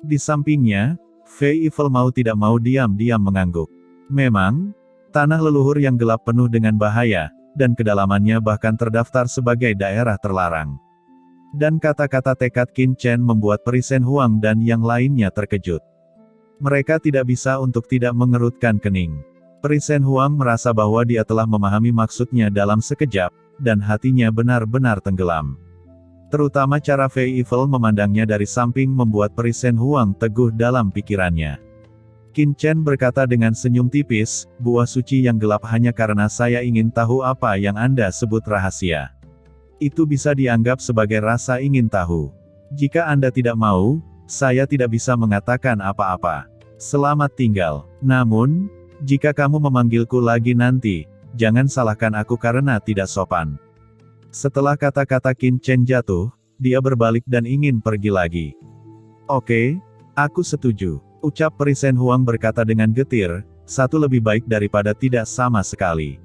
Di sampingnya, Fei Evil mau tidak mau diam-diam mengangguk. Memang, tanah leluhur yang gelap penuh dengan bahaya, dan kedalamannya bahkan terdaftar sebagai daerah terlarang. Dan kata-kata tekad Qin Chen membuat Peri Shen Huang dan yang lainnya terkejut. Mereka tidak bisa untuk tidak mengerutkan kening. Peri Shen Huang merasa bahwa dia telah memahami maksudnya dalam sekejap, dan hatinya benar-benar tenggelam. Terutama cara Fei Evil memandangnya dari samping membuat Peri Shen Huang teguh dalam pikirannya. Qin Chen berkata dengan senyum tipis, buah suci yang gelap hanya karena saya ingin tahu apa yang Anda sebut rahasia. Itu bisa dianggap sebagai rasa ingin tahu. Jika Anda tidak mau, saya tidak bisa mengatakan apa-apa. Selamat tinggal. Namun, jika kamu memanggilku lagi nanti, jangan salahkan aku karena tidak sopan. Setelah kata-kata Qin Chen jatuh, dia berbalik dan ingin pergi lagi. Oke, aku setuju, ucap Peri Shen Huang berkata dengan getir, satu lebih baik daripada tidak sama sekali.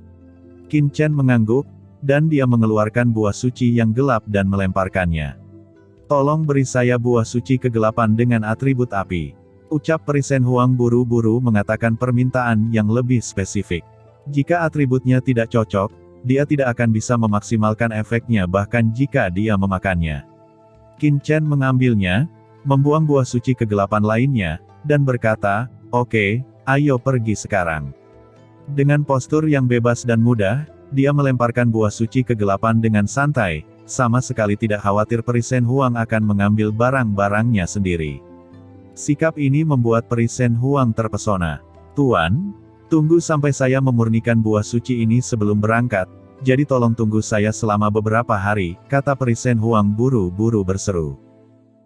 Qin Chen mengangguk, dan dia mengeluarkan buah suci yang gelap dan melemparkannya. Tolong beri saya buah suci kegelapan dengan atribut api. Ucap Peri Shen Huang buru-buru mengatakan permintaan yang lebih spesifik. Jika atributnya tidak cocok, dia tidak akan bisa memaksimalkan efeknya bahkan jika dia memakannya. Qin Chen mengambilnya, membuang buah suci kegelapan lainnya, dan berkata, oke, ayo pergi sekarang. Dengan postur yang bebas dan mudah, dia melemparkan buah suci kegelapan dengan santai, sama sekali tidak khawatir Peri Shen Huang akan mengambil barang-barangnya sendiri. Sikap ini membuat Peri Shen Huang terpesona. Tuan, tunggu sampai saya memurnikan buah suci ini sebelum berangkat, jadi tolong tunggu saya selama beberapa hari, kata Peri Shen Huang buru-buru berseru.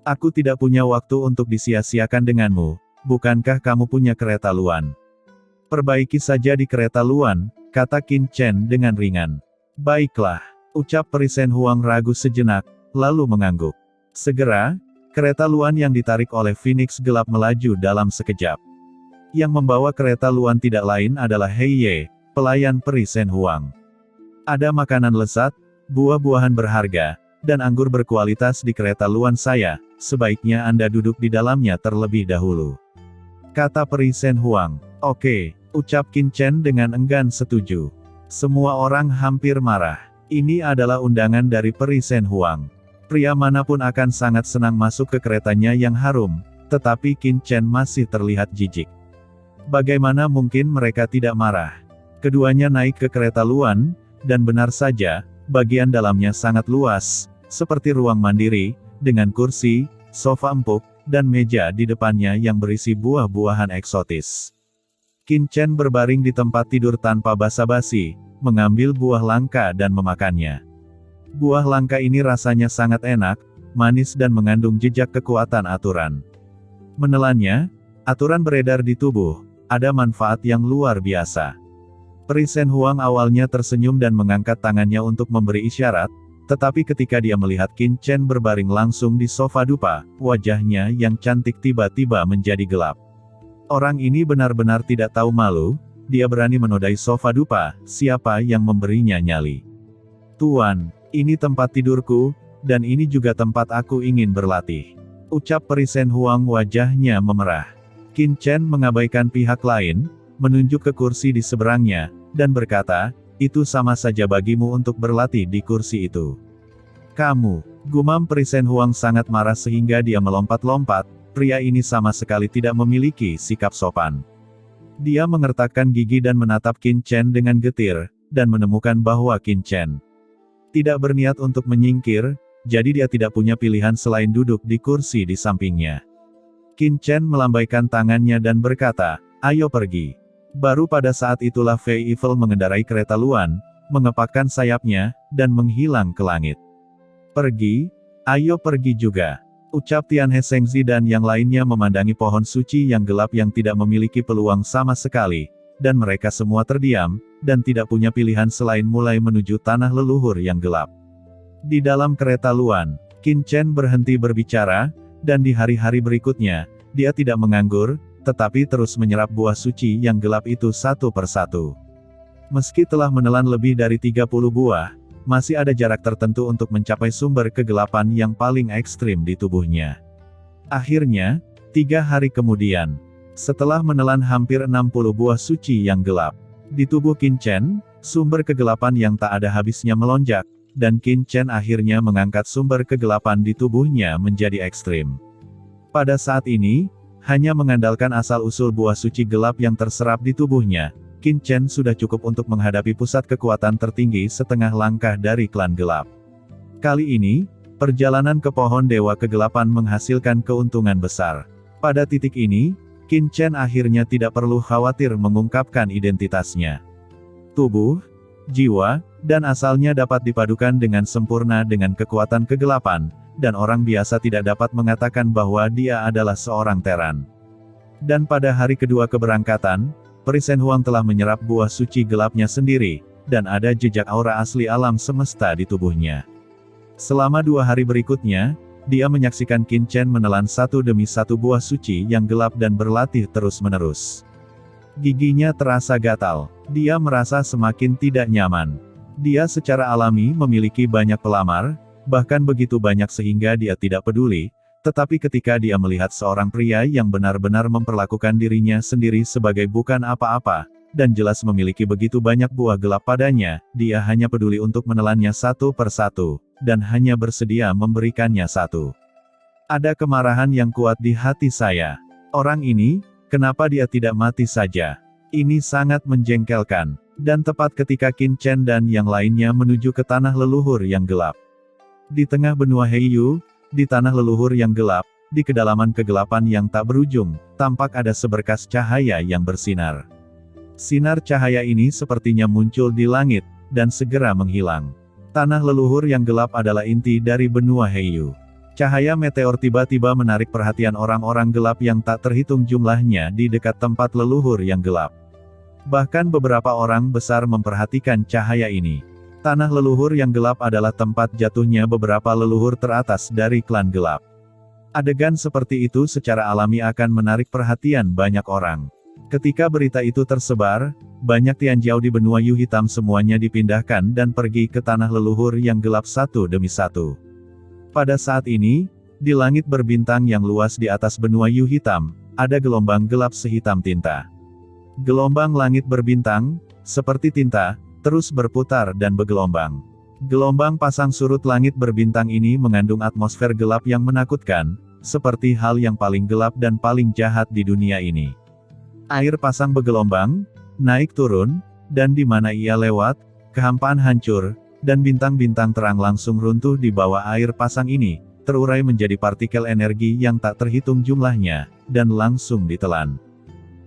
Aku tidak punya waktu untuk disia-siakan denganmu, bukankah kamu punya kereta luan? Perbaiki saja di kereta luan, kata Qin Chen dengan ringan. Baiklah, ucap Peri Shen Huang ragu sejenak, lalu mengangguk. Segera, kereta luan yang ditarik oleh Phoenix gelap melaju dalam sekejap. Yang membawa kereta luan tidak lain adalah Hei Ye, pelayan Peri Shen Huang. Ada makanan lezat, buah-buahan berharga, dan anggur berkualitas di kereta luan saya, sebaiknya Anda duduk di dalamnya terlebih dahulu. Kata Peri Shen Huang. Oke, ucap Qin Chen dengan enggan setuju. Semua orang hampir marah. Ini adalah undangan dari Peri Shen Huang. Pria manapun akan sangat senang masuk ke keretanya yang harum, tetapi Qin Chen masih terlihat jijik. Bagaimana mungkin mereka tidak marah? Keduanya naik ke kereta luan, dan benar saja, bagian dalamnya sangat luas, seperti ruang mandiri, dengan kursi, sofa empuk, dan meja di depannya yang berisi buah-buahan eksotis. Qin Chen berbaring di tempat tidur tanpa basa-basi, mengambil buah langka dan memakannya. Buah langka ini rasanya sangat enak, manis dan mengandung jejak kekuatan aturan. Menelannya, aturan beredar di tubuh, ada manfaat yang luar biasa. Peri Shen Huang awalnya tersenyum dan mengangkat tangannya untuk memberi isyarat, tetapi ketika dia melihat Qin Chen berbaring langsung di sofa dupa, wajahnya yang cantik tiba-tiba menjadi gelap. Orang ini benar-benar tidak tahu malu, dia berani menodai sofa dupa, siapa yang memberinya nyali. Tuan, ini tempat tidurku, dan ini juga tempat aku ingin berlatih. Ucap Peri Shen Huang wajahnya memerah. Qin Chen mengabaikan pihak lain, menunjuk ke kursi di seberangnya, dan berkata, itu sama saja bagimu untuk berlatih di kursi itu. Kamu, gumam Peri Shen Huang sangat marah sehingga dia melompat-lompat, pria ini sama sekali tidak memiliki sikap sopan. Dia mengertakkan gigi dan menatap Qin Chen dengan getir, dan menemukan bahwa Qin Chen tidak berniat untuk menyingkir, jadi dia tidak punya pilihan selain duduk di kursi di sampingnya. Qin Chen melambaikan tangannya dan berkata, ayo pergi. Baru pada saat itulah Fei Evil mengendarai kereta luan, mengepakkan sayapnya, dan menghilang ke langit. Pergi? Ayo pergi juga. Ucap Tian He Shengzi dan yang lainnya memandangi pohon suci yang gelap yang tidak memiliki peluang sama sekali, dan mereka semua terdiam, dan tidak punya pilihan selain mulai menuju tanah leluhur yang gelap. Di dalam kereta luan, Qin Chen berhenti berbicara, dan di hari-hari berikutnya, dia tidak menganggur, tetapi terus menyerap buah suci yang gelap itu satu persatu. Meski telah menelan lebih dari 30 buah, masih ada jarak tertentu untuk mencapai sumber kegelapan yang paling ekstrim di tubuhnya. Akhirnya, 3 hari kemudian, setelah menelan hampir 60 buah suci yang gelap, di tubuh Qin Chen, sumber kegelapan yang tak ada habisnya melonjak, dan Qin Chen akhirnya mengangkat sumber kegelapan di tubuhnya menjadi ekstrim. Pada saat ini, hanya mengandalkan asal-usul buah suci gelap yang terserap di tubuhnya, Qin Chen sudah cukup untuk menghadapi pusat kekuatan tertinggi setengah langkah dari klan gelap. Kali ini, perjalanan ke pohon Dewa Kegelapan menghasilkan keuntungan besar. Pada titik ini, Qin Chen akhirnya tidak perlu khawatir mengungkapkan identitasnya. Tubuh, jiwa, dan asalnya dapat dipadukan dengan sempurna dengan kekuatan kegelapan, dan orang biasa tidak dapat mengatakan bahwa dia adalah seorang teran. Dan pada hari kedua keberangkatan, Peri Shen Huang telah menyerap buah suci gelapnya sendiri, dan ada jejak aura asli alam semesta di tubuhnya. Selama 2 hari berikutnya, dia menyaksikan Qin Chen menelan satu demi satu buah suci yang gelap dan berlatih terus-menerus. Giginya terasa gatal, dia merasa semakin tidak nyaman. Dia secara alami memiliki banyak pelamar, bahkan begitu banyak sehingga dia tidak peduli, tetapi ketika dia melihat seorang pria yang benar-benar memperlakukan dirinya sendiri sebagai bukan apa-apa, dan jelas memiliki begitu banyak buah gelap padanya, dia hanya peduli untuk menelannya satu persatu, dan hanya bersedia memberikannya satu. Ada kemarahan yang kuat di hati saya. Orang ini, kenapa dia tidak mati saja? Ini sangat menjengkelkan. Dan tepat ketika Qin Chen dan yang lainnya menuju ke tanah leluhur yang gelap. Di tengah benua Heiyu, di tanah leluhur yang gelap, di kedalaman kegelapan yang tak berujung, tampak ada seberkas cahaya yang bersinar. Sinar cahaya ini sepertinya muncul di langit, dan segera menghilang. Tanah leluhur yang gelap adalah inti dari benua Heiyu. Cahaya meteor tiba-tiba menarik perhatian orang-orang gelap yang tak terhitung jumlahnya di dekat tempat leluhur yang gelap. Bahkan beberapa orang besar memperhatikan cahaya ini. Tanah leluhur yang gelap adalah tempat jatuhnya beberapa leluhur teratas dari klan gelap. Adegan seperti itu secara alami akan menarik perhatian banyak orang. Ketika berita itu tersebar, banyak Tianjiao di benua Yu Hitam semuanya dipindahkan dan pergi ke tanah leluhur yang gelap satu demi satu. Pada saat ini, di langit berbintang yang luas di atas benua Yu Hitam, ada gelombang gelap sehitam tinta. Gelombang langit berbintang, seperti tinta, terus berputar dan bergelombang. Gelombang pasang surut langit berbintang ini mengandung atmosfer gelap yang menakutkan, seperti hal yang paling gelap dan paling jahat di dunia ini. Air pasang bergelombang, naik turun, dan di mana ia lewat, kehampaan hancur, dan bintang-bintang terang langsung runtuh di bawah air pasang ini, terurai menjadi partikel energi yang tak terhitung jumlahnya, dan langsung ditelan.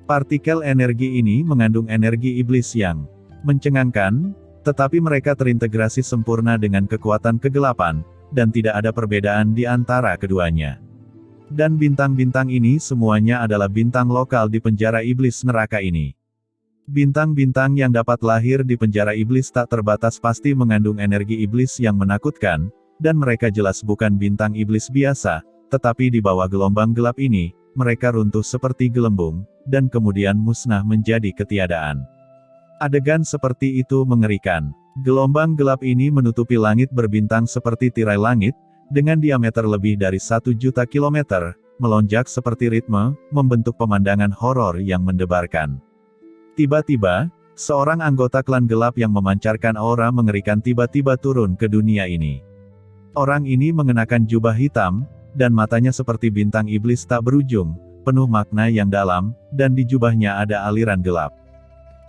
Partikel energi ini mengandung energi iblis yang mencengangkan, tetapi mereka terintegrasi sempurna dengan kekuatan kegelapan, dan tidak ada perbedaan di antara keduanya. Dan bintang-bintang ini semuanya adalah bintang lokal di penjara iblis neraka ini. Bintang-bintang yang dapat lahir di penjara iblis tak terbatas pasti mengandung energi iblis yang menakutkan, dan mereka jelas bukan bintang iblis biasa, tetapi di bawah gelombang gelap ini, mereka runtuh seperti gelembung, dan kemudian musnah menjadi ketiadaan. Adegan seperti itu mengerikan. Gelombang gelap ini menutupi langit berbintang seperti tirai langit, dengan diameter lebih dari 1 juta kilometer, melonjak seperti ritme, membentuk pemandangan horor yang mendebarkan. Tiba-tiba, seorang anggota klan gelap yang memancarkan aura mengerikan tiba-tiba turun ke dunia ini. Orang ini mengenakan jubah hitam, dan matanya seperti bintang iblis tak berujung, penuh makna yang dalam, dan di jubahnya ada aliran gelap.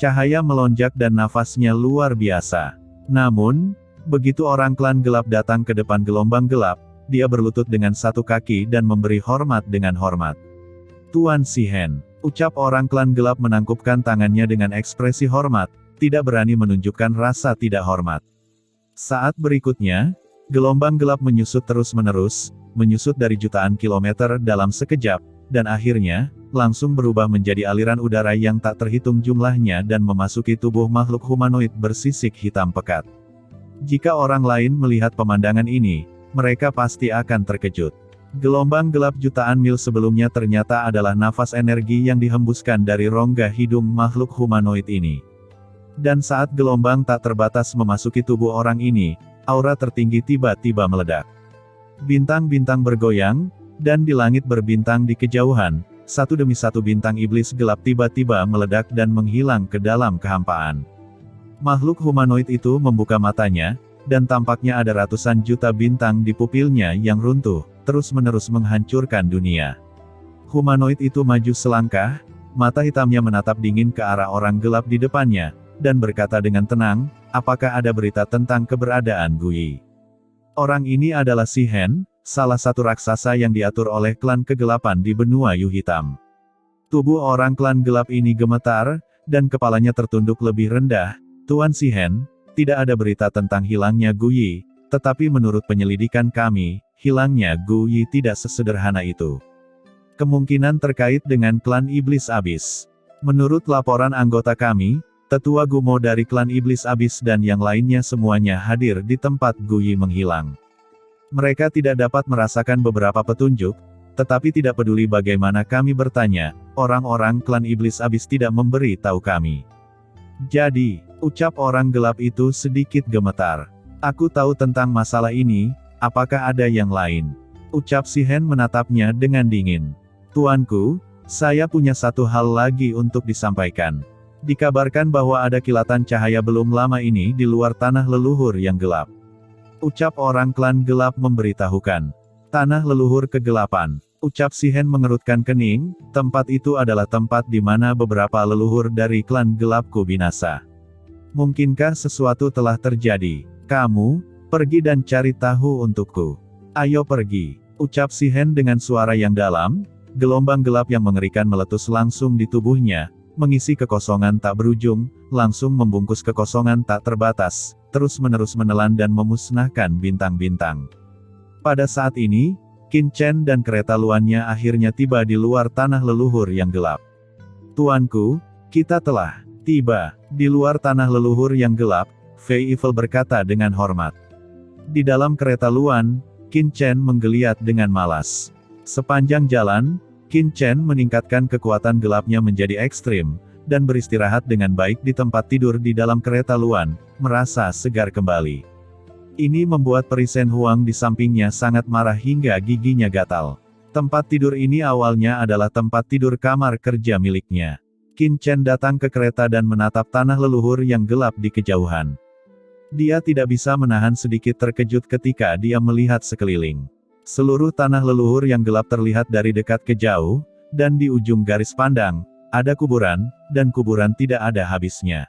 Cahaya melonjak dan nafasnya luar biasa. Namun, begitu orang klan gelap datang ke depan gelombang gelap, dia berlutut dengan satu kaki dan memberi hormat dengan hormat. Tuan Sihen, ucap orang klan gelap menangkupkan tangannya dengan ekspresi hormat, tidak berani menunjukkan rasa tidak hormat. Saat berikutnya, gelombang gelap menyusut terus-menerus, menyusut dari jutaan kilometer dalam sekejap, dan akhirnya, langsung berubah menjadi aliran udara yang tak terhitung jumlahnya dan memasuki tubuh makhluk humanoid bersisik hitam pekat. Jika orang lain melihat pemandangan ini, mereka pasti akan terkejut. Gelombang gelap jutaan mil sebelumnya ternyata adalah nafas energi yang dihembuskan dari rongga hidung makhluk humanoid ini. Dan saat gelombang tak terbatas memasuki tubuh orang ini, aura tertinggi tiba-tiba meledak. Bintang-bintang bergoyang, Dan di langit berbintang di kejauhan, satu demi satu bintang iblis gelap tiba-tiba meledak dan menghilang ke dalam kehampaan. Makhluk humanoid itu membuka matanya, dan tampaknya ada ratusan juta bintang di pupilnya yang runtuh, terus-menerus menghancurkan dunia. Humanoid itu maju selangkah, mata hitamnya menatap dingin ke arah orang gelap di depannya, dan berkata dengan tenang, apakah ada berita tentang keberadaan Guyi? Orang ini adalah Si Hen, salah satu raksasa yang diatur oleh klan kegelapan di benua Yu Hitam. Tubuh orang klan gelap ini gemetar, dan kepalanya tertunduk lebih rendah. Tuan Si Hen, tidak ada berita tentang hilangnya Guyi, tetapi menurut penyelidikan kami, hilangnya Guyi tidak sesederhana itu. Kemungkinan terkait dengan klan Iblis Abis. Menurut laporan anggota kami, Tetua Gumo dari klan Iblis Abis dan yang lainnya semuanya hadir di tempat Guyi menghilang. Mereka tidak dapat merasakan beberapa petunjuk, tetapi tidak peduli bagaimana kami bertanya, orang-orang klan Iblis Abis tidak memberi tahu kami. Jadi, ucap orang gelap itu sedikit gemetar. Aku tahu tentang masalah ini, apakah ada yang lain? Ucap Si Hen menatapnya dengan dingin. Tuanku, saya punya satu hal lagi untuk disampaikan. Dikabarkan bahwa ada kilatan cahaya belum lama ini di luar tanah leluhur yang gelap. Ucap orang klan gelap memberitahukan. Tanah leluhur kegelapan. Ucap Si Hen mengerutkan kening, tempat itu adalah tempat di mana beberapa leluhur dari klan gelapku binasa. Mungkinkah sesuatu telah terjadi? Kamu, pergi dan cari tahu untukku. Ayo pergi. Ucap Si Hen dengan suara yang dalam. Gelombang gelap yang mengerikan meletus langsung di tubuhnya, mengisi kekosongan tak berujung, langsung membungkus kekosongan tak terbatas, terus-menerus menelan dan memusnahkan bintang-bintang. Pada saat ini, Qin Chen dan kereta luannya akhirnya tiba di luar tanah leluhur yang gelap. Tuanku, kita telah tiba di luar tanah leluhur yang gelap, Fei Evil berkata dengan hormat. Di dalam kereta luan, Qin Chen menggeliat dengan malas. Sepanjang jalan, Qin Chen meningkatkan kekuatan gelapnya menjadi ekstrim, dan beristirahat dengan baik di tempat tidur di dalam kereta luan, merasa segar kembali. Ini membuat Peri Shen Huang di sampingnya sangat marah hingga giginya gatal. Tempat tidur ini awalnya adalah tempat tidur kamar kerja miliknya. Qin Chen datang ke kereta dan menatap tanah leluhur yang gelap di kejauhan. Dia tidak bisa menahan sedikit terkejut ketika dia melihat sekeliling. Seluruh tanah leluhur yang gelap terlihat dari dekat ke jauh, dan di ujung garis pandang, ada kuburan, dan kuburan tidak ada habisnya.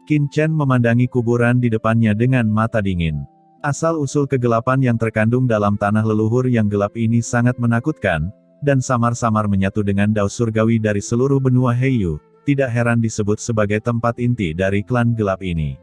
Qin Chen memandangi kuburan di depannya dengan mata dingin. Asal-usul kegelapan yang terkandung dalam tanah leluhur yang gelap ini sangat menakutkan, dan samar-samar menyatu dengan dao surgawi dari seluruh benua Heiyu, tidak heran disebut sebagai tempat inti dari klan gelap ini.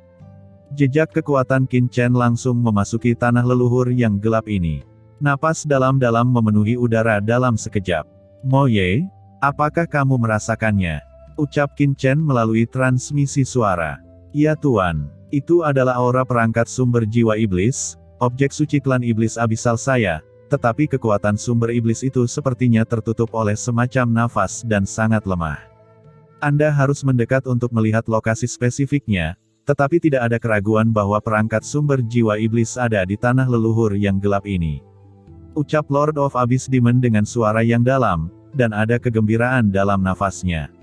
Jejak kekuatan Qin Chen langsung memasuki tanah leluhur yang gelap ini. Napas dalam-dalam memenuhi udara dalam sekejap. Mo Ye, apakah kamu merasakannya? Ucap Qin Chen melalui transmisi suara. Ya Tuan, itu adalah aura perangkat sumber jiwa iblis, objek suci klan iblis abisal saya, tetapi kekuatan sumber iblis itu sepertinya tertutup oleh semacam nafas dan sangat lemah. Anda harus mendekat untuk melihat lokasi spesifiknya, tetapi tidak ada keraguan bahwa perangkat sumber jiwa iblis ada di tanah leluhur yang gelap ini. Ucap Lord of Abyss Demon dengan suara yang dalam, dan ada kegembiraan dalam nafasnya.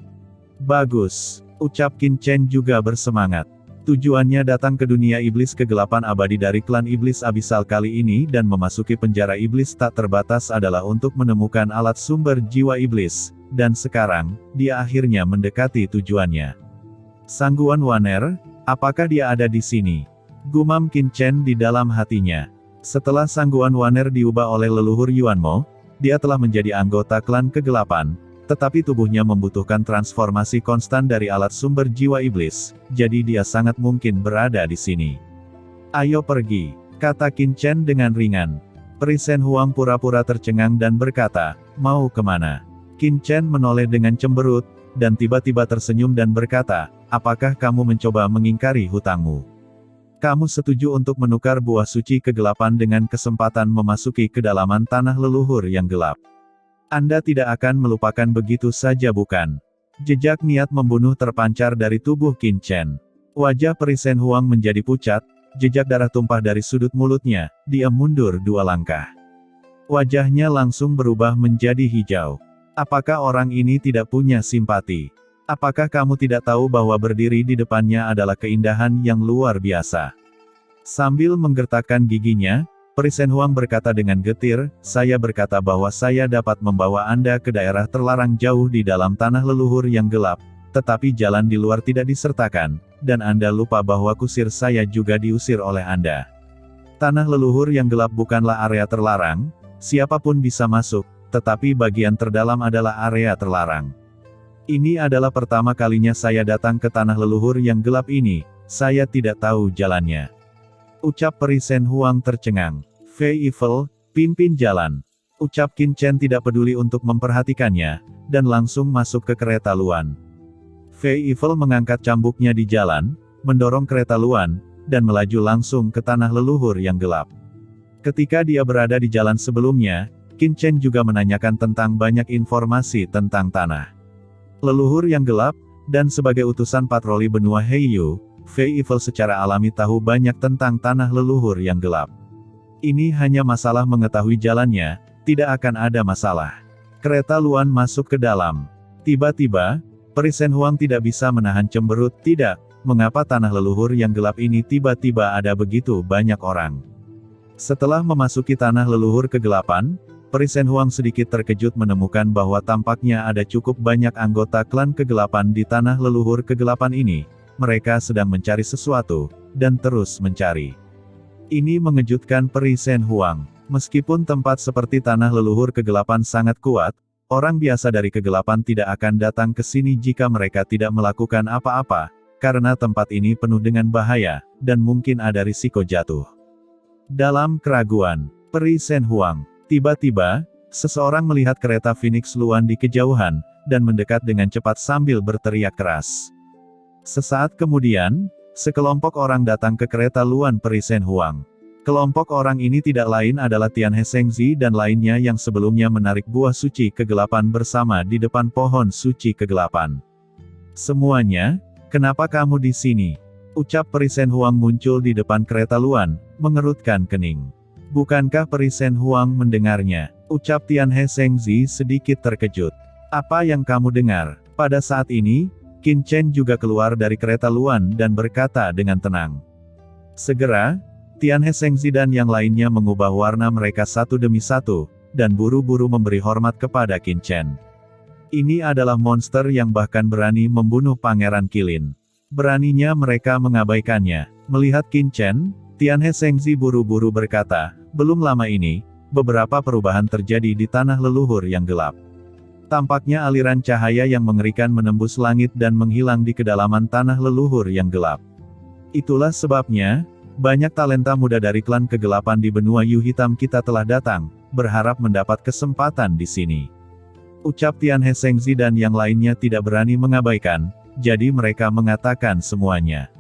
Bagus, ucap Qin Chen juga bersemangat. Tujuannya datang ke dunia iblis kegelapan abadi dari klan iblis abisal kali ini dan memasuki penjara iblis tak terbatas adalah untuk menemukan alat sumber jiwa iblis, dan sekarang, dia akhirnya mendekati tujuannya. Sangguan Waner, apakah dia ada di sini? Gumam Qin Chen di dalam hatinya. Setelah Sangguan Waner diubah oleh leluhur Yuanmo, dia telah menjadi anggota klan kegelapan, tetapi tubuhnya membutuhkan transformasi konstan dari alat sumber jiwa iblis, jadi dia sangat mungkin berada di sini. Ayo pergi, kata Qin Chen dengan ringan. Peri Shen Huang pura-pura tercengang dan berkata, mau kemana? Qin Chen menoleh dengan cemberut, dan tiba-tiba tersenyum dan berkata, apakah kamu mencoba mengingkari hutangmu? Kamu setuju untuk menukar buah suci kegelapan dengan kesempatan memasuki kedalaman tanah leluhur yang gelap. Anda tidak akan melupakan begitu saja bukan? Jejak niat membunuh terpancar dari tubuh Qin Chen. Wajah Peri Shen Huang menjadi pucat, jejak darah tumpah dari sudut mulutnya, dia mundur 2 langkah. Wajahnya langsung berubah menjadi hijau. Apakah orang ini tidak punya simpati? Apakah kamu tidak tahu bahwa berdiri di depannya adalah keindahan yang luar biasa? Sambil menggertakkan giginya, Peri Shen Huang berkata dengan getir, saya berkata bahwa saya dapat membawa Anda ke daerah terlarang jauh di dalam tanah leluhur yang gelap, tetapi jalan di luar tidak disertakan, dan Anda lupa bahwa kusir saya juga diusir oleh Anda. Tanah leluhur yang gelap bukanlah area terlarang, siapapun bisa masuk, tetapi bagian terdalam adalah area terlarang. Ini adalah pertama kalinya saya datang ke tanah leluhur yang gelap ini, saya tidak tahu jalannya. Ucap Peri Shen Huang tercengang. Fei Evil, pimpin jalan. Ucap Qin Chen tidak peduli untuk memperhatikannya, dan langsung masuk ke kereta Luan. Fei Evil mengangkat cambuknya di jalan, mendorong kereta Luan, dan melaju langsung ke tanah leluhur yang gelap. Ketika dia berada di jalan sebelumnya, Qin Chen juga menanyakan tentang banyak informasi tentang tanah leluhur yang gelap, dan sebagai utusan patroli benua Heiyu, Fei Evil secara alami tahu banyak tentang tanah leluhur yang gelap. Ini hanya masalah mengetahui jalannya, tidak akan ada masalah. Kereta Luan masuk ke dalam. Tiba-tiba, Peri Shen Huang tidak bisa menahan cemberut, tidak, mengapa tanah leluhur yang gelap ini tiba-tiba ada begitu banyak orang. Setelah memasuki tanah leluhur kegelapan, Peri Shen Huang sedikit terkejut menemukan bahwa tampaknya ada cukup banyak anggota klan kegelapan di tanah leluhur kegelapan ini. Mereka sedang mencari sesuatu, dan terus mencari. Ini mengejutkan Peri Shen Huang. Meskipun tempat seperti tanah leluhur kegelapan sangat kuat, orang biasa dari kegelapan tidak akan datang ke sini jika mereka tidak melakukan apa-apa, karena tempat ini penuh dengan bahaya, dan mungkin ada risiko jatuh. Dalam keraguan, Peri Shen Huang, tiba-tiba, seseorang melihat kereta Phoenix Luan di kejauhan, dan mendekat dengan cepat sambil berteriak keras. Sesaat kemudian, sekelompok orang datang ke kereta Luan Peri Shen Huang. Kelompok orang ini tidak lain adalah Tian He Shengzi dan lainnya yang sebelumnya menarik buah suci kegelapan bersama di depan pohon suci kegelapan. Semuanya, kenapa kamu di sini? Ucap Peri Shen Huang muncul di depan kereta Luan, mengerutkan kening. Bukankah Peri Shen Huang mendengarnya? Ucap Tian He Shengzi sedikit terkejut. Apa yang kamu dengar? Pada saat ini, Qin Chen juga keluar dari kereta Luan dan berkata dengan tenang. Segera, Tian He Shengzi dan yang lainnya mengubah warna mereka satu demi satu, dan buru-buru memberi hormat kepada Qin Chen. Ini adalah monster yang bahkan berani membunuh Pangeran Qilin. Beraninya mereka mengabaikannya. Melihat Qin Chen, Tian He Shengzi buru-buru berkata, belum lama ini, beberapa perubahan terjadi di tanah leluhur yang gelap. Tampaknya aliran cahaya yang mengerikan menembus langit dan menghilang di kedalaman tanah leluhur yang gelap. Itulah sebabnya, banyak talenta muda dari klan kegelapan di benua Yu Hitam kita telah datang, berharap mendapat kesempatan di sini. Ucap Tian He Shengzi dan yang lainnya tidak berani mengabaikan, jadi mereka mengatakan semuanya.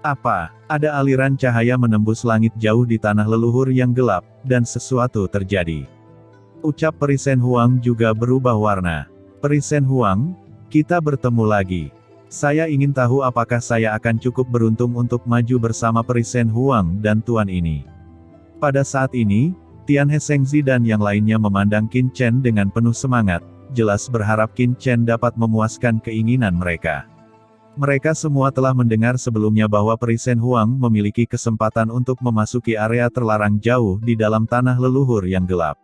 Apa? Ada aliran cahaya menembus langit jauh di tanah leluhur yang gelap, dan sesuatu terjadi. Ucap Peri Shen Huang juga berubah warna. Peri Shen Huang, kita bertemu lagi. Saya ingin tahu apakah saya akan cukup beruntung untuk maju bersama Peri Shen Huang dan tuan ini. Pada saat ini, Tian He Shengzi dan yang lainnya memandang Qin Chen dengan penuh semangat, jelas berharap Qin Chen dapat memuaskan keinginan mereka. Mereka semua telah mendengar sebelumnya bahwa Peri Shen Huang memiliki kesempatan untuk memasuki area terlarang jauh di dalam tanah leluhur yang gelap.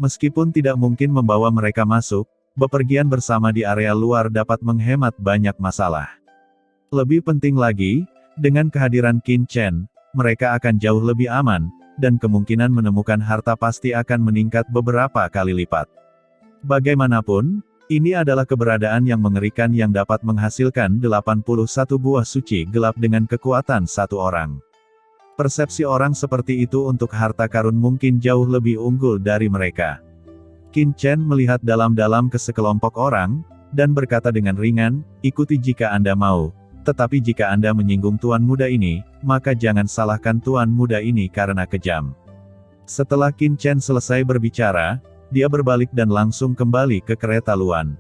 Meskipun tidak mungkin membawa mereka masuk, bepergian bersama di area luar dapat menghemat banyak masalah. Lebih penting lagi, dengan kehadiran Qin Chen, mereka akan jauh lebih aman, dan kemungkinan menemukan harta pasti akan meningkat beberapa kali lipat. Bagaimanapun, ini adalah keberadaan yang mengerikan yang dapat menghasilkan 81 buah suci gelap dengan kekuatan satu orang. Persepsi orang seperti itu untuk harta karun mungkin jauh lebih unggul dari mereka. Qin Chen melihat dalam-dalam ke sekelompok orang, dan berkata dengan ringan, ikuti jika Anda mau, tetapi jika Anda menyinggung tuan muda ini, maka jangan salahkan tuan muda ini karena kejam. Setelah Qin Chen selesai berbicara, dia berbalik dan langsung kembali ke kereta Luan.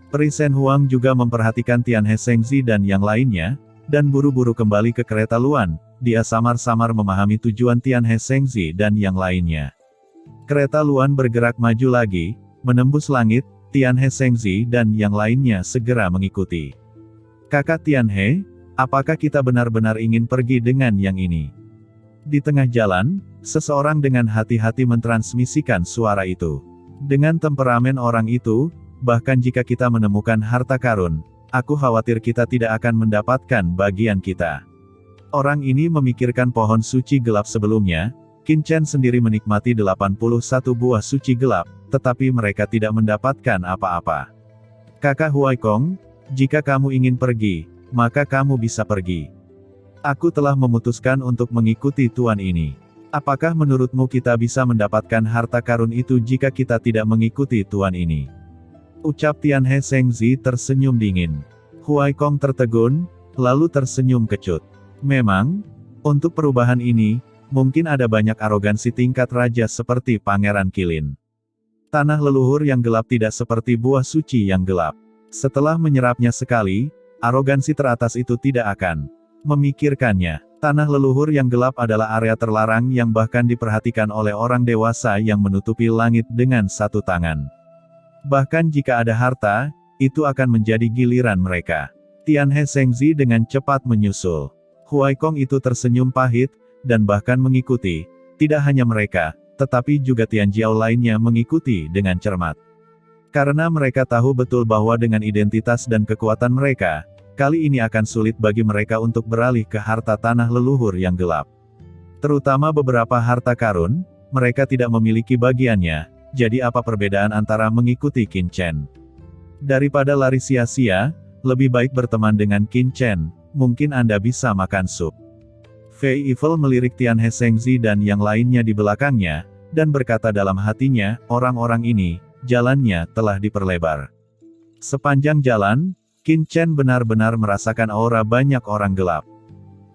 Peri Shen Huang juga memperhatikan Tian He Shengzi dan yang lainnya, dan buru-buru kembali ke kereta Luan. Dia samar-samar memahami tujuan Tian He Shengzi dan yang lainnya. Kereta Luan bergerak maju lagi, menembus langit. Tianhe Shengzi dan yang lainnya segera mengikuti. Kakak Tianhe, apakah kita benar-benar ingin pergi dengan yang ini? Di tengah jalan, seseorang dengan hati-hati mentransmisikan suara itu. Dengan temperamen orang itu, bahkan jika kita menemukan harta karun, aku khawatir kita tidak akan mendapatkan bagian kita. Orang ini memikirkan pohon suci gelap sebelumnya. Qin Chen sendiri menikmati 81 buah suci gelap, tetapi mereka tidak mendapatkan apa-apa. Kakak Huaikong, jika kamu ingin pergi, maka kamu bisa pergi. Aku telah memutuskan untuk mengikuti tuan ini. Apakah menurutmu kita bisa mendapatkan harta karun itu jika kita tidak mengikuti tuan ini? Ucap Tianhe Shengzi tersenyum dingin. Huaikong tertegun, lalu tersenyum kecut. Memang, untuk perubahan ini, mungkin ada banyak arogansi tingkat raja seperti Pangeran Qilin. Tanah leluhur yang gelap tidak seperti buah suci yang gelap. Setelah menyerapnya sekali, arogansi teratas itu tidak akan memikirkannya. Tanah leluhur yang gelap adalah area terlarang yang bahkan diperhatikan oleh orang dewasa yang menutupi langit dengan satu tangan. Bahkan jika ada harta, itu akan menjadi giliran mereka. Tianhe Shengzi dengan cepat menyusul. Huaikong itu tersenyum pahit, dan bahkan mengikuti. Tidak hanya mereka, tetapi juga Tianjiao lainnya mengikuti dengan cermat. Karena mereka tahu betul bahwa dengan identitas dan kekuatan mereka, kali ini akan sulit bagi mereka untuk beralih ke harta tanah leluhur yang gelap. Terutama beberapa harta karun, mereka tidak memiliki bagiannya, jadi apa perbedaan antara mengikuti Qin Chen? Daripada lari sia-sia, lebih baik berteman dengan Qin Chen, mungkin Anda bisa makan sup. Fei Evil melirik Tianhe Shengzi dan yang lainnya di belakangnya, dan berkata dalam hatinya, orang-orang ini, jalannya telah diperlebar. Sepanjang jalan, Qin Chen benar-benar merasakan aura banyak orang gelap.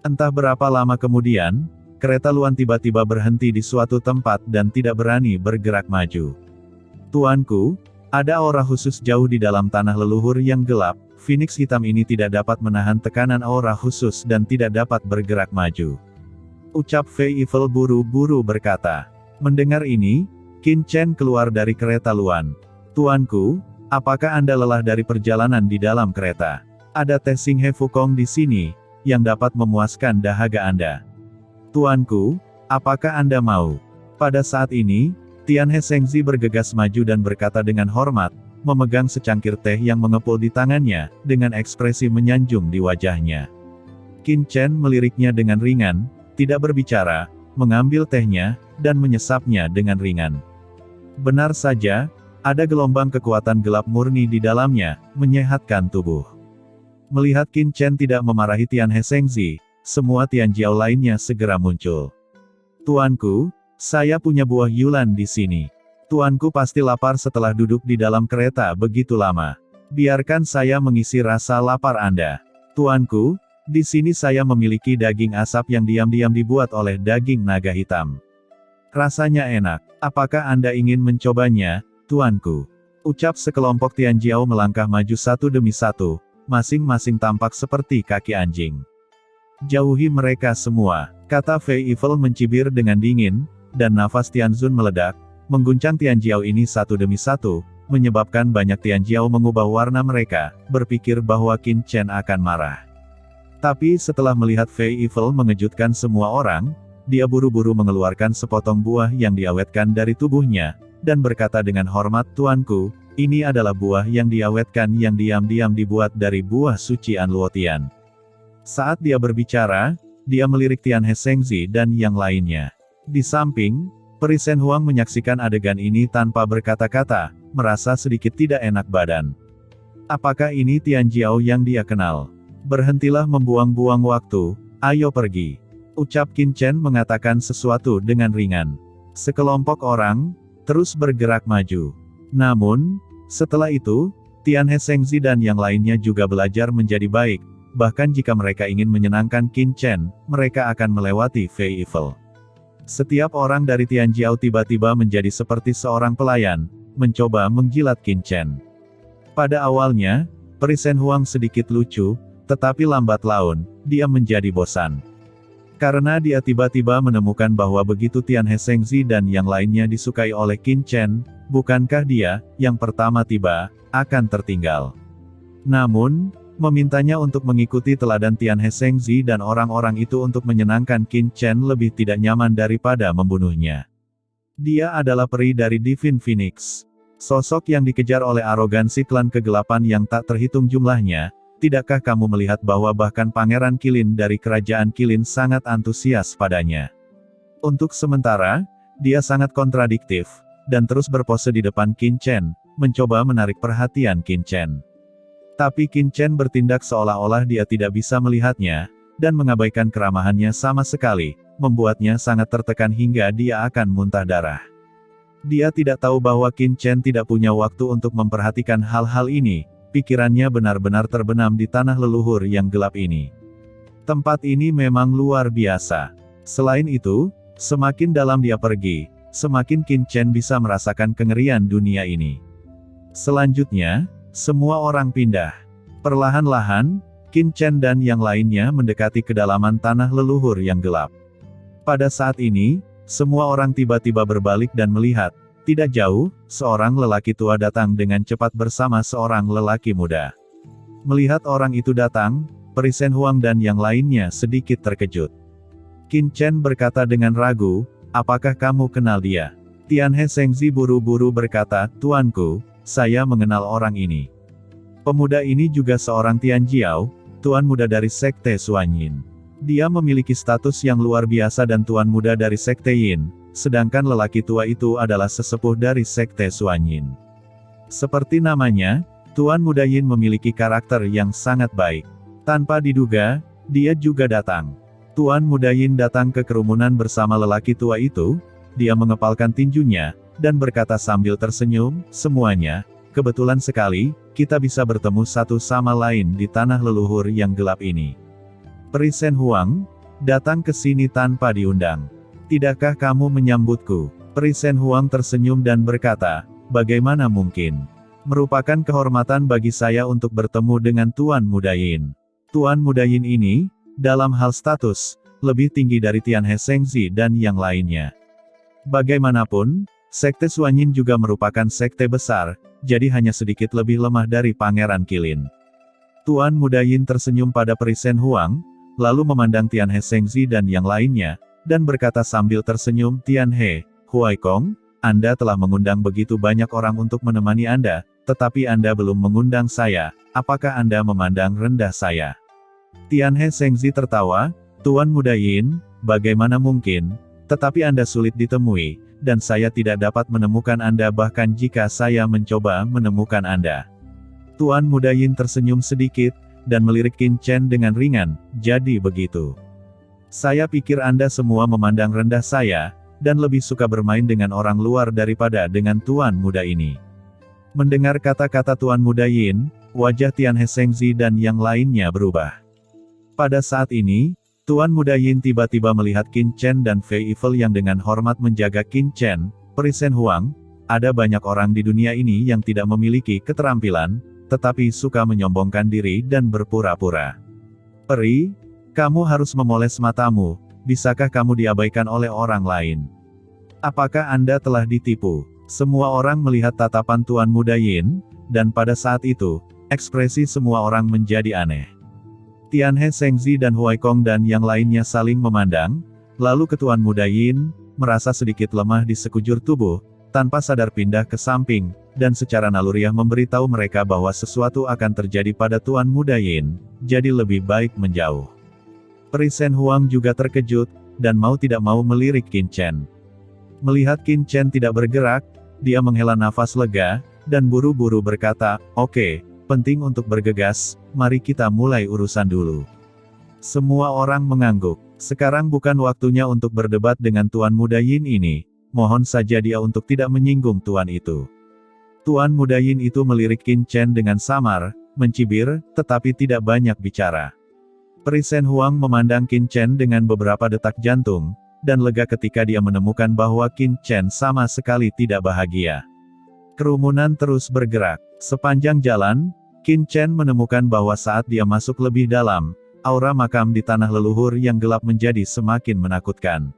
Entah berapa lama kemudian, kereta Luan tiba-tiba berhenti di suatu tempat dan tidak berani bergerak maju. Tuanku, ada aura khusus jauh di dalam tanah leluhur yang gelap. Phoenix hitam ini tidak dapat menahan tekanan aura khusus dan tidak dapat bergerak maju. Ucap Fei Evil buru-buru berkata. Mendengar ini, Qin Chen keluar dari kereta Luan. Tuanku, apakah Anda lelah dari perjalanan di dalam kereta? Ada Teh Sing He Fukong di sini, yang dapat memuaskan dahaga Anda. Tuanku, apakah Anda mau? Pada saat ini, Tianhe Shengzi bergegas maju dan berkata dengan hormat, memegang secangkir teh yang mengepul di tangannya, dengan ekspresi menyanjung di wajahnya. Qin Chen meliriknya dengan ringan, tidak berbicara, mengambil tehnya, dan menyesapnya dengan ringan. Benar saja, ada gelombang kekuatan gelap murni di dalamnya, menyehatkan tubuh. Melihat Qin Chen tidak memarahi Tianhe Shengzi, semua Tianjiao lainnya segera muncul. Tuanku, saya punya buah Yulan di sini. Tuanku pasti lapar setelah duduk di dalam kereta begitu lama. Biarkan saya mengisi rasa lapar Anda. Tuanku, di sini saya memiliki daging asap yang diam-diam dibuat oleh daging naga hitam. Rasanya enak. Apakah Anda ingin mencobanya, tuanku? Ucap sekelompok Tianjiao melangkah maju satu demi satu, masing-masing tampak seperti kaki anjing. Jauhi mereka semua, kata Fei Evil mencibir dengan dingin, dan nafas Tianzun meledak, mengguncang Tianjiao ini satu demi satu, menyebabkan banyak Tianjiao mengubah warna mereka, berpikir bahwa Qin Chen akan marah. Tapi setelah melihat Fei Evil mengejutkan semua orang, dia buru-buru mengeluarkan sepotong buah yang diawetkan dari tubuhnya, dan berkata dengan hormat, tuanku, ini adalah buah yang diawetkan yang diam-diam dibuat dari buah suci Anluotian. Saat dia berbicara, dia melirik Tianhe Shengzi dan yang lainnya. Di samping, Peri Shen Huang menyaksikan adegan ini tanpa berkata-kata, merasa sedikit tidak enak badan. Apakah ini Tianjiao yang dia kenal? Berhentilah membuang-buang waktu, ayo pergi. Ucap Qin Chen mengatakan sesuatu dengan ringan. Sekelompok orang, terus bergerak maju. Namun, setelah itu, Tianhe Shengzi dan yang lainnya juga belajar menjadi baik, bahkan jika mereka ingin menyenangkan Qin Chen, mereka akan melewati Fei Evil. Setiap orang dari Tianjiao tiba-tiba menjadi seperti seorang pelayan, mencoba menjilat Qin Chen. Pada awalnya, Peri Shen Huang sedikit lucu, tetapi lambat laun, dia menjadi bosan. Karena dia tiba-tiba menemukan bahwa begitu Tian He Shengzi dan yang lainnya disukai oleh Qin Chen, bukankah dia, yang pertama tiba, akan tertinggal. Namun, memintanya untuk mengikuti teladan Tian He Shengzi dan orang-orang itu untuk menyenangkan Qin Chen lebih tidak nyaman daripada membunuhnya. Dia adalah peri dari Divine Phoenix. Sosok yang dikejar oleh arogansi klan kegelapan yang tak terhitung jumlahnya. Tidakkah kamu melihat bahwa bahkan Pangeran Qilin dari Kerajaan Qilin sangat antusias padanya? Untuk sementara, dia sangat kontradiktif, dan terus berpose di depan Qin Chen, mencoba menarik perhatian Qin Chen. Tapi Qin Chen bertindak seolah-olah dia tidak bisa melihatnya, dan mengabaikan keramahannya sama sekali, membuatnya sangat tertekan hingga dia akan muntah darah. Dia tidak tahu bahwa Qin Chen tidak punya waktu untuk memperhatikan hal-hal ini. Pikirannya benar-benar terbenam di tanah leluhur yang gelap ini. Tempat ini memang luar biasa. Selain itu, semakin dalam dia pergi, semakin Qin Chen bisa merasakan kengerian dunia ini. Selanjutnya, semua orang pindah. Perlahan-lahan, Qin Chen dan yang lainnya mendekati kedalaman tanah leluhur yang gelap. Pada saat ini, semua orang tiba-tiba berbalik dan melihat. Tidak jauh, seorang lelaki tua datang dengan cepat bersama seorang lelaki muda. Melihat orang itu datang, Peri Shen Huang dan yang lainnya sedikit terkejut. Qin Chen berkata dengan ragu, apakah kamu kenal dia? Tian He Shengzi buru-buru berkata, tuanku, saya mengenal orang ini. Pemuda ini juga seorang Tian Jiao, tuan muda dari Sekte Suanyin. Dia memiliki status yang luar biasa dan tuan muda dari Sekte Yin. Sedangkan lelaki tua itu adalah sesepuh dari Sekte Suanyin. Seperti namanya, Tuan Muda Yin memiliki karakter yang sangat baik. Tanpa diduga, dia juga datang. Tuan Muda Yin datang ke kerumunan bersama lelaki tua itu, dia mengepalkan tinjunya, dan berkata sambil tersenyum, semuanya, kebetulan sekali, kita bisa bertemu satu sama lain di tanah leluhur yang gelap ini. Peri Shen Huang, datang ke sini tanpa diundang. Tidakkah kamu menyambutku? Peri Shen Huang tersenyum dan berkata, bagaimana mungkin? Merupakan kehormatan bagi saya untuk bertemu dengan Tuan Muda Yin. Tuan Muda Yin ini, dalam hal status, lebih tinggi dari Tian He Shengzi dan yang lainnya. Bagaimanapun, Sekte Suanyin juga merupakan sekte besar, jadi hanya sedikit lebih lemah dari Pangeran Qilin. Tuan Muda Yin tersenyum pada Peri Shen Huang, lalu memandang Tian He Shengzi dan yang lainnya, dan berkata sambil tersenyum, Tian He, Huaikong, Anda telah mengundang begitu banyak orang untuk menemani Anda, tetapi Anda belum mengundang saya, apakah Anda memandang rendah saya? Tian He Shengzi tertawa, Tuan Muda Yin, bagaimana mungkin, tetapi Anda sulit ditemui, dan saya tidak dapat menemukan Anda bahkan jika saya mencoba menemukan Anda. Tuan Muda Yin tersenyum sedikit, dan melirik Qin Chen dengan ringan, jadi begitu. Saya pikir Anda semua memandang rendah saya, dan lebih suka bermain dengan orang luar daripada dengan Tuan Muda ini. Mendengar kata-kata Tuan Muda Yin, wajah Tian He Shengzi dan yang lainnya berubah. Pada saat ini, Tuan Muda Yin tiba-tiba melihat Qin Chen dan Fei Evil yang dengan hormat menjaga Qin Chen, Peri Shen Huang. Ada banyak orang di dunia ini yang tidak memiliki keterampilan, tetapi suka menyombongkan diri dan berpura-pura. Peri, kamu harus memoles matamu, bisakah kamu diabaikan oleh orang lain? Apakah Anda telah ditipu? Semua orang melihat tatapan Tuan Muda Yin, dan pada saat itu, ekspresi semua orang menjadi aneh. Tian He Shengzi dan Huaikong dan yang lainnya saling memandang, lalu Tuan Muda Yin, merasa sedikit lemah di sekujur tubuh, tanpa sadar pindah ke samping, dan secara naluriah memberitahu mereka bahwa sesuatu akan terjadi pada Tuan Muda Yin, jadi lebih baik menjauh. Peri Shen Huang juga terkejut, dan mau tidak mau melirik Qin Chen. Melihat Qin Chen tidak bergerak, dia menghela nafas lega, dan buru-buru berkata, oke, penting untuk bergegas, mari kita mulai urusan dulu. Semua orang mengangguk. Sekarang bukan waktunya untuk berdebat dengan Tuan Muda Yin ini, mohon saja dia untuk tidak menyinggung Tuan itu. Tuan Muda Yin itu melirik Qin Chen dengan samar, mencibir, tetapi tidak banyak bicara. Peri Shen Huang memandang Qin Chen dengan beberapa detak jantung, dan lega ketika dia menemukan bahwa Qin Chen sama sekali tidak bahagia. Kerumunan terus bergerak. Sepanjang jalan, Qin Chen menemukan bahwa saat dia masuk lebih dalam, aura makam di tanah leluhur yang gelap menjadi semakin menakutkan.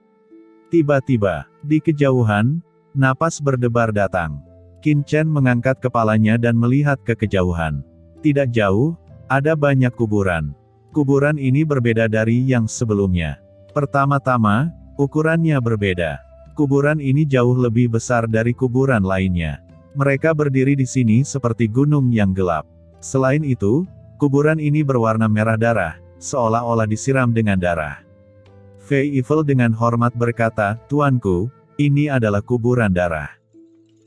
Tiba-tiba, di kejauhan, napas berdebar datang. Qin Chen mengangkat kepalanya dan melihat ke kejauhan. Tidak jauh, ada banyak kuburan. Kuburan ini berbeda dari yang sebelumnya. Pertama-tama, ukurannya berbeda. Kuburan ini jauh lebih besar dari kuburan lainnya. Mereka berdiri di sini seperti gunung yang gelap. Selain itu, kuburan ini berwarna merah darah, seolah-olah disiram dengan darah. Fei Evil dengan hormat berkata, "Tuanku, ini adalah kuburan darah.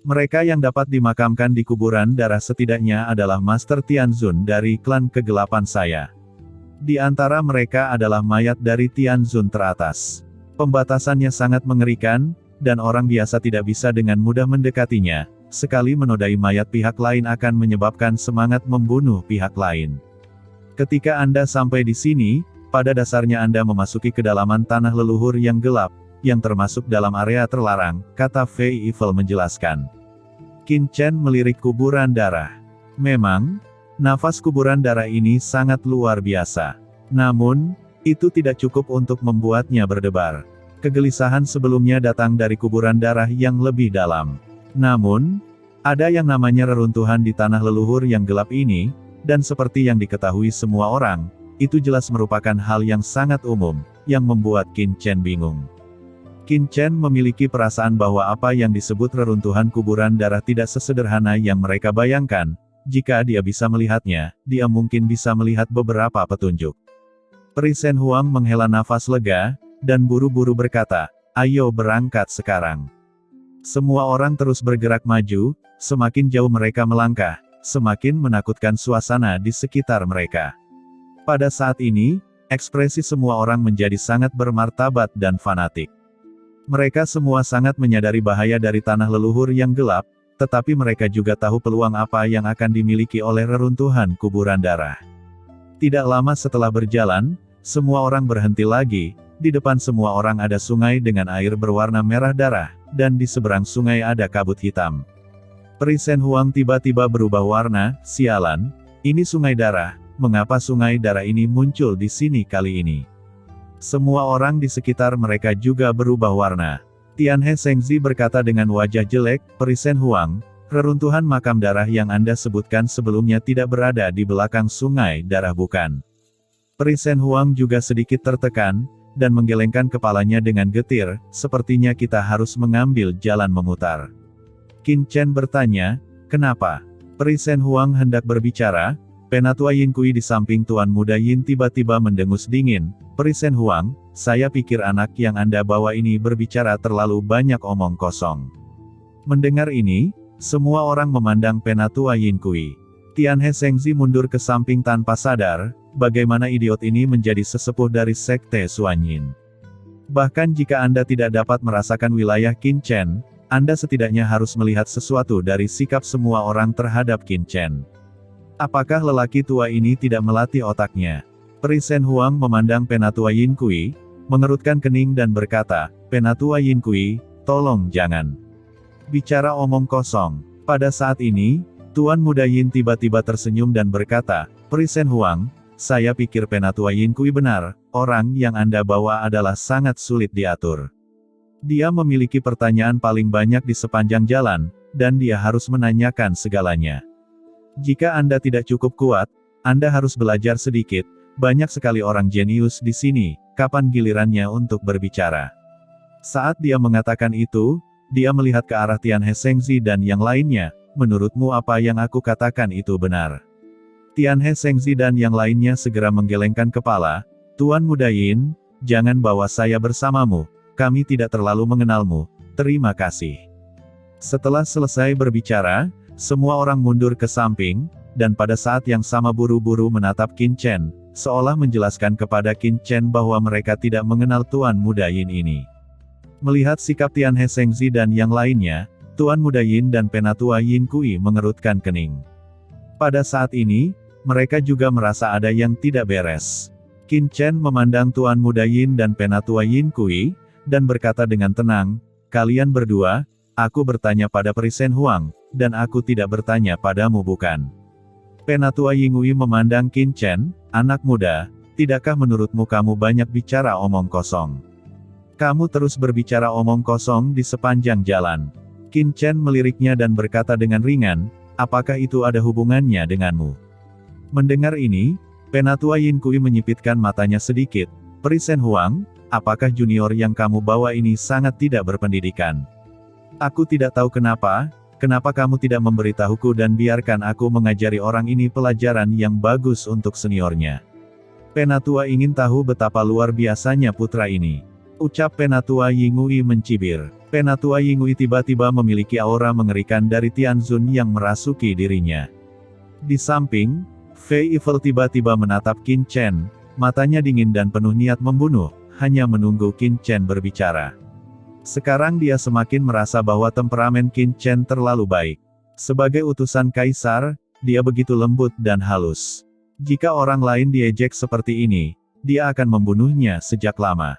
Mereka yang dapat dimakamkan di kuburan darah setidaknya adalah Master Tianzun dari klan kegelapan saya. Di antara mereka adalah mayat dari Tianzun teratas. Pembatasannya sangat mengerikan, dan orang biasa tidak bisa dengan mudah mendekatinya. Sekali menodai mayat pihak lain akan menyebabkan semangat membunuh pihak lain. Ketika Anda sampai di sini, pada dasarnya Anda memasuki kedalaman tanah leluhur yang gelap, yang termasuk dalam area terlarang," kata Fei Evil menjelaskan. Qin Chen melirik kuburan darah. Memang, nafas kuburan darah ini sangat luar biasa. Namun, itu tidak cukup untuk membuatnya berdebar. Kegelisahan sebelumnya datang dari kuburan darah yang lebih dalam. Namun, ada yang namanya reruntuhan di tanah leluhur yang gelap ini, dan seperti yang diketahui semua orang, itu jelas merupakan hal yang sangat umum, yang membuat Qin Chen bingung. Qin Chen memiliki perasaan bahwa apa yang disebut reruntuhan kuburan darah tidak sesederhana yang mereka bayangkan. Jika dia bisa melihatnya, dia mungkin bisa melihat beberapa petunjuk. Peri Shen Huang menghela nafas lega, dan buru-buru berkata, "Ayo berangkat sekarang." Semua orang terus bergerak maju, semakin jauh mereka melangkah, semakin menakutkan suasana di sekitar mereka. Pada saat ini, ekspresi semua orang menjadi sangat bermartabat dan fanatik. Mereka semua sangat menyadari bahaya dari tanah leluhur yang gelap, tetapi mereka juga tahu peluang apa yang akan dimiliki oleh reruntuhan kuburan darah. Tidak lama setelah berjalan, semua orang berhenti lagi. Di depan semua orang ada sungai dengan air berwarna merah darah, dan di seberang sungai ada kabut hitam. Peri Shen Huang tiba-tiba berubah warna. "Sialan, ini sungai darah, mengapa sungai darah ini muncul di sini kali ini?" Semua orang di sekitar mereka juga berubah warna. Tianhe Shengzi berkata dengan wajah jelek, "Peri Shen Huang, reruntuhan makam darah yang Anda sebutkan sebelumnya tidak berada di belakang sungai darah bukan?" Peri Shen Huang juga sedikit tertekan, dan menggelengkan kepalanya dengan getir, "Sepertinya kita harus mengambil jalan memutar." Qin Chen bertanya, "Kenapa?" Peri Shen Huang hendak berbicara, Penatua Yin Kui di samping Tuan Muda Yin tiba-tiba mendengus dingin, "Peri Shen Huang, saya pikir anak yang Anda bawa ini berbicara terlalu banyak omong kosong." Mendengar ini, semua orang memandang Penatua Yin Kui. Tianhe Shengzi mundur ke samping tanpa sadar, bagaimana idiot ini menjadi sesepuh dari Sekte Suanyin. Bahkan jika Anda tidak dapat merasakan wilayah Qin Chen, Anda setidaknya harus melihat sesuatu dari sikap semua orang terhadap Qin Chen. Apakah lelaki tua ini tidak melatih otaknya? Peri Shen Huang memandang Penatua Yin Kui, mengerutkan kening dan berkata, "Penatua Yin Kui, tolong jangan bicara omong kosong." Pada saat ini, Tuan Muda Yin tiba-tiba tersenyum dan berkata, "Peri Shen Huang, saya pikir Penatua Yin Kui benar, orang yang Anda bawa adalah sangat sulit diatur. Dia memiliki pertanyaan paling banyak di sepanjang jalan, dan dia harus menanyakan segalanya. Jika Anda tidak cukup kuat, Anda harus belajar sedikit. Banyak sekali orang jenius di sini, kapan gilirannya untuk berbicara?" Saat dia mengatakan itu, dia melihat ke arah Tianhe Shengzi dan yang lainnya. "Menurutmu apa yang aku katakan itu benar?" Tianhe Shengzi dan yang lainnya segera menggelengkan kepala. "Tuan Muda Yin, jangan bawa saya bersamamu, kami tidak terlalu mengenalmu, terima kasih." Setelah selesai berbicara, semua orang mundur ke samping, dan pada saat yang sama buru-buru menatap Qin Chen, seolah menjelaskan kepada Qin Chen bahwa mereka tidak mengenal Tuan Muda Yin ini. Melihat sikap Tianhe Shengzi dan yang lainnya, Tuan Muda Yin dan Penatua Yin Kui mengerutkan kening. Pada saat ini, mereka juga merasa ada yang tidak beres. Qin Chen memandang Tuan Muda Yin dan Penatua Yin Kui, dan berkata dengan tenang, "Kalian berdua, aku bertanya pada Peri Shen Huang, dan aku tidak bertanya padamu bukan?" Penatua Yin Kui memandang Qin Chen, "Anak muda, Tidakkah menurutmu kamu banyak bicara omong kosong? Kamu terus berbicara omong kosong di sepanjang jalan. Qin Chen meliriknya dan berkata dengan ringan, apakah itu ada hubungannya denganmu? Mendengar ini, Penatua Yin Kui menyipitkan matanya sedikit. Peri Shen Huang, apakah junior yang kamu bawa ini sangat tidak berpendidikan? Aku tidak tahu kenapa kamu tidak memberitahuku dan biarkan aku mengajari orang ini pelajaran yang bagus untuk seniornya. Penatua ingin tahu betapa luar biasanya putra ini. Ucap Penatua Yingui mencibir. Penatua Yingui tiba-tiba memiliki aura mengerikan dari Tianzun yang merasuki dirinya. Di samping, Fei Evil tiba-tiba menatap Qin Chen, matanya dingin dan penuh niat membunuh, hanya menunggu Qin Chen berbicara. Sekarang dia semakin merasa bahwa temperamen Qin Chen terlalu baik. Sebagai utusan kaisar, dia begitu lembut dan halus. Jika orang lain diejek seperti ini, dia akan membunuhnya sejak lama.